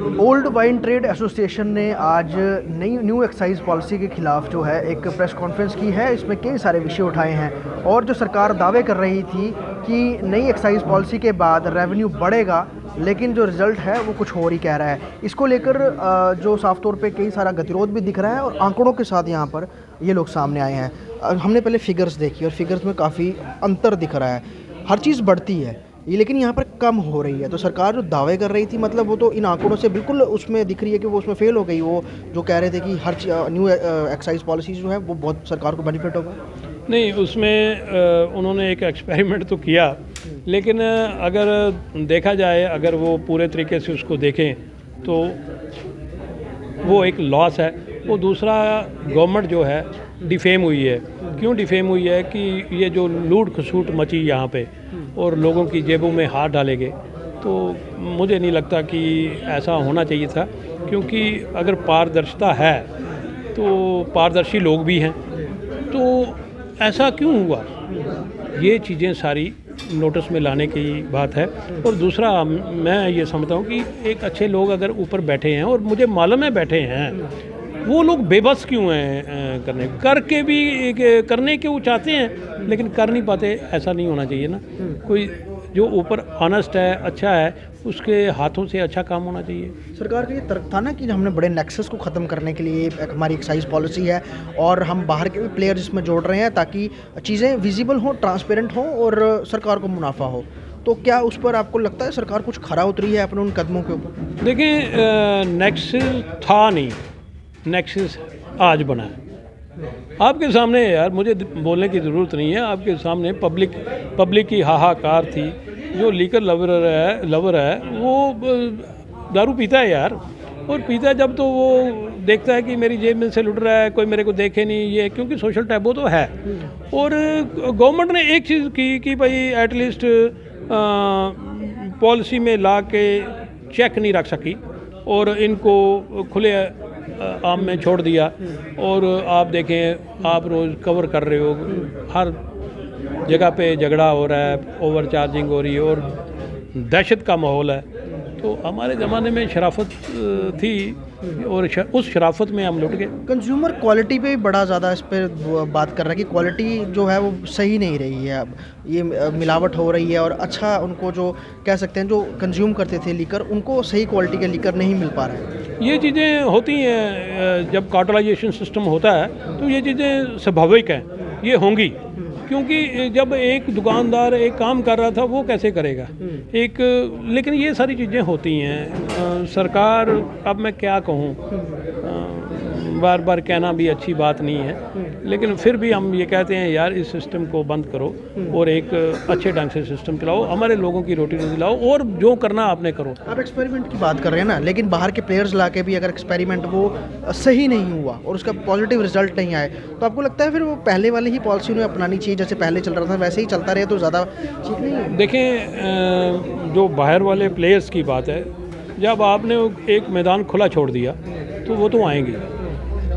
Old wine trade association ने आज नई न्यू एक्साइज पॉलिसी के खिलाफ जो है एक प्रेस कॉन्फ्रेंस की है। इसमें कई सारे विषय उठाए हैं और जो सरकार दावे कर रही थी कि नई एक्साइज पॉलिसी के बाद रेवेन्यू बढ़ेगा, लेकिन जो रिज़ल्ट है वो कुछ और ही कह रहा है। इसको लेकर जो साफ तौर पे कई सारा गतिरोध भी दिख रहा है और आंकड़ों के साथ यहाँ पर ये लोग सामने आए हैं। हमने पहले फिगर्स देखी और फिगर्स में काफ़ी अंतर दिख रहा है। हर चीज़ बढ़ती है ये, लेकिन यहाँ पर कम हो रही है। तो सरकार जो दावे कर रही थी, मतलब वो तो इन आंकड़ों से बिल्कुल उसमें दिख रही है कि वो उसमें फेल हो गई। वो जो कह रहे थे कि हर न्यू एक्साइज पॉलिसी जो है वो बहुत सरकार को बेनिफिट होगा। नहीं, उसमें उन्होंने एक एक्सपेरिमेंट तो किया, लेकिन अगर देखा जाए, अगर वो पूरे तरीके से उसको देखें तो वो एक लॉस है। वो दूसरा, गवर्नमेंट जो है डिफेम हुई है। क्यों डिफेम हुई है कि ये जो लूट खसूट मची यहाँ पे और लोगों की जेबों में हाथ डाले गए, तो मुझे नहीं लगता कि ऐसा होना चाहिए था। क्योंकि अगर पारदर्शिता है तो पारदर्शी लोग भी हैं, तो ऐसा क्यों हुआ, ये चीज़ें सारी नोटिस में लाने की बात है। और दूसरा, मैं ये समझता हूँ कि एक अच्छे लोग अगर ऊपर बैठे हैं और मुझे मालूम है बैठे हैं, वो लोग बेबस क्यों हैं करके भी करने के वो चाहते हैं लेकिन कर नहीं पाते। ऐसा नहीं होना चाहिए ना। कोई जो ऊपर ऑनेस्ट है, अच्छा है, उसके हाथों से अच्छा काम होना चाहिए। सरकार का ये तर्क था ना कि हमने बड़े नेक्सस को ख़त्म करने के लिए एक हमारी एक्साइज पॉलिसी है और हम बाहर के भी प्लेयर इसमें जोड़ रहे हैं ताकि चीज़ें विजिबल हों, ट्रांसपेरेंट हों और सरकार को मुनाफा हो। तो क्या उस पर आपको लगता है सरकार कुछ खरा उतरी है अपने उन कदमों के ऊपर? देखिए, नेक्सस था नहीं, नेक्सस आज बना है। आपके सामने यार, मुझे बोलने की ज़रूरत नहीं है, आपके सामने पब्लिक की हाहाकार थी। जो लीकर लवर है वो दारू पीता है यार, और पीता है जब, तो वो देखता है कि मेरी जेब में से लुट रहा है, कोई मेरे को देखे नहीं, ये क्योंकि सोशल टैबू तो है। और गवर्नमेंट ने एक चीज़ की कि भाई एटलीस्ट पॉलिसी में ला के चेक नहीं रख सकी और इनको खुले आम में छोड़ दिया। और आप देखें, आप रोज़ कवर कर रहे हो, हर जगह पे झगड़ा हो रहा है, ओवर चार्जिंग हो रही है और दहशत का माहौल है। तो हमारे ज़माने में शराफत थी और उस शराफत में हम लुट गए। कंज्यूमर क्वालिटी पे भी बड़ा ज़्यादा इस पर बात कर रहा है कि क्वालिटी जो है वो सही नहीं रही है। अब ये मिलावट हो रही है और अच्छा उनको जो कह सकते हैं जो कंज्यूम करते थे लीकर, उनको सही क्वालिटी का लीकर नहीं मिल पा रहा है। ये चीज़ें होती हैं जब कार्टेलाइजेशन सिस्टम होता है, तो ये चीज़ें स्वाभाविक हैं, ये होंगी। क्योंकि जब एक दुकानदार एक काम कर रहा था, वो कैसे करेगा लेकिन ये सारी चीज़ें होती हैं। सरकार, अब मैं क्या कहूँ, बार बार कहना भी अच्छी बात नहीं है, लेकिन फिर भी हम ये कहते हैं यार, इस सिस्टम को बंद करो और एक अच्छे ढंग से सिस्टम चलाओ, हमारे लोगों की रोटी रोजी लाओ और जो करना आपने करो। आप एक्सपेरिमेंट की बात कर रहे हैं ना, लेकिन बाहर के प्लेयर्स ला के भी अगर एक्सपेरिमेंट वो सही नहीं हुआ और उसका पॉजिटिव रिजल्ट नहीं आए, तो आपको लगता है फिर वो पहले वाली ही पॉलिसी उन्हें अपनानी चाहिए, जैसे पहले चल रहा था वैसे ही चलता रहे तो ज़्यादा ठीक नहीं है? देखें, जो बाहर वाले प्लेयर्स की बात है, जब आपने एक मैदान खुला छोड़ दिया तो वो तो आएंगे।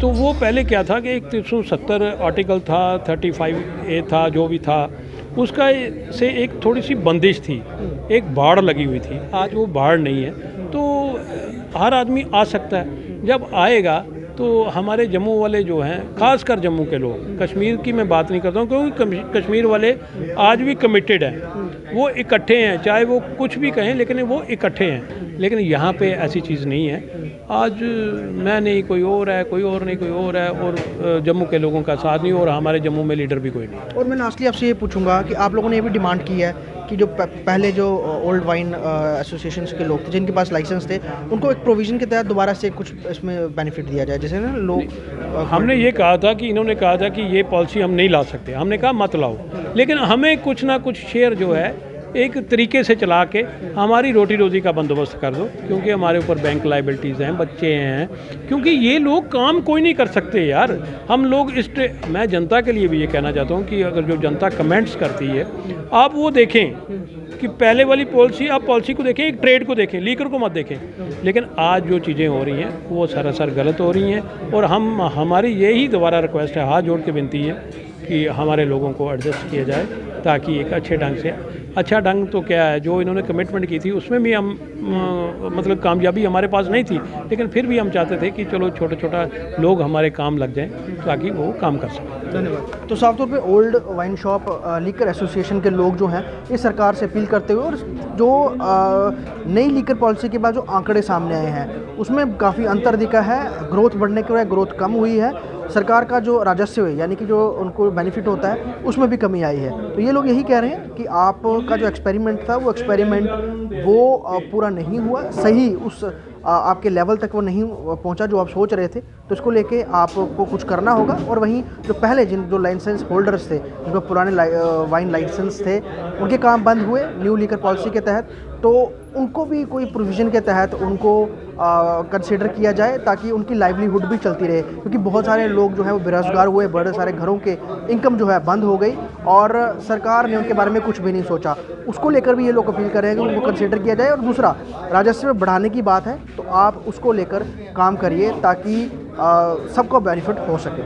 तो वो पहले क्या था कि एक 370 आर्टिकल था, 35A था, जो भी था, उसका से एक थोड़ी सी बंदिश थी, एक बाड़ लगी हुई थी। आज वो बाड़ नहीं है, तो हर आदमी आ सकता है। जब आएगा तो हमारे जम्मू वाले जो हैं, ख़ासकर जम्मू के लोग, कश्मीर की मैं बात नहीं करता हूँ क्योंकि कश्मीर वाले आज भी कमिटेड हैं, वो इकट्ठे हैं, चाहे वो कुछ भी कहें लेकिन वो इकट्ठे हैं। लेकिन यहाँ पे ऐसी चीज़ नहीं है। आज मैं नहीं, कोई और है, कोई और नहीं, कोई और है, और जम्मू के लोगों का साथ नहीं, और हमारे जम्मू में लीडर भी कोई नहीं। और मैं लास्टली आपसे ये पूछूंगा कि आप लोगों ने ये भी डिमांड की है कि जो पहले जो ओल्ड वाइन एसोसिएशन के लोग थे जिनके पास लाइसेंस थे, उनको एक प्रोविज़न के तहत दोबारा से कुछ इसमें बेनिफिट दिया जाए, जैसे ना लोग हमने ये कहा था कि इन्होंने कहा था कि ये पॉलिसी हम नहीं ला सकते, हमने कहा मत लाओ, लेकिन हमें कुछ ना कुछ शेयर जो है एक तरीके से चला के हमारी रोटी रोज़ी का बंदोबस्त कर दो। क्योंकि हमारे ऊपर बैंक लाइबिलिटीज़ हैं, बच्चे हैं, क्योंकि ये लोग काम कोई नहीं कर सकते यार। हम लोग मैं जनता के लिए भी ये कहना चाहता हूँ कि अगर जो जनता कमेंट्स करती है, आप वो देखें कि पहले वाली पॉलिसी, आप पॉलिसी को देखें, एक ट्रेड को देखें, लीकर को मत देखें। लेकिन आज जो चीज़ें हो रही हैं वो सरासर गलत हो रही हैं, और हमारी यही दोबारा रिक्वेस्ट है, हाथ जोड़ के विनती है कि हमारे लोगों को एडजस्ट किया जाए ताकि एक अच्छे ढंग से अच्छा ढंग तो क्या है, जो इन्होंने कमिटमेंट की थी उसमें भी हम मतलब कामयाबी हमारे पास नहीं थी, लेकिन फिर भी हम चाहते थे कि चलो छोटा छोटा लोग हमारे काम लग जाएं ताकि वो काम कर सकें। धन्यवाद। तो साफ तौर पे old wine shop liquor association के लोग जो हैं इस सरकार से अपील करते हुए, और जो नई लीकर पॉलिसी के बाद जो आंकड़े सामने आए हैं उसमें काफ़ी अंतर दिखा है, ग्रोथ बढ़ने के बजाय ग्रोथ कम हुई है, सरकार का जो राजस्व है यानी कि जो उनको बेनिफिट होता है उसमें भी कमी आई है। तो ये लोग यही कह रहे हैं कि आपका जो एक्सपेरिमेंट था वो एक्सपेरिमेंट वो पूरा नहीं हुआ, सही उस आपके लेवल तक वो नहीं पहुंचा जो आप सोच रहे थे। तो इसको लेके आपको कुछ करना होगा। और वहीं जो पहले जो लाइसेंस होल्डर्स थे, जिनके पुराने वाइन लाइसेंस थे, उनके काम बंद हुए न्यू लीकर पॉलिसी के तहत, तो उनको भी कोई प्रोविज़न के तहत उनको कंसिडर किया जाए ताकि उनकी लाइवलीहुड भी चलती रहे, क्योंकि बहुत सारे लोग जो है वो बेरोज़गार हुए, बड़े सारे घरों के इनकम जो है बंद हो गई और सरकार ने उनके बारे में कुछ भी नहीं सोचा। उसको लेकर भी ये लोग अपील कर रहे हैं कि उनको कंसिडर किया जाए। और दूसरा, राजस्व बढ़ाने की बात है तो आप उसको लेकर काम करिए ताकि सबको बेनिफिट हो सके।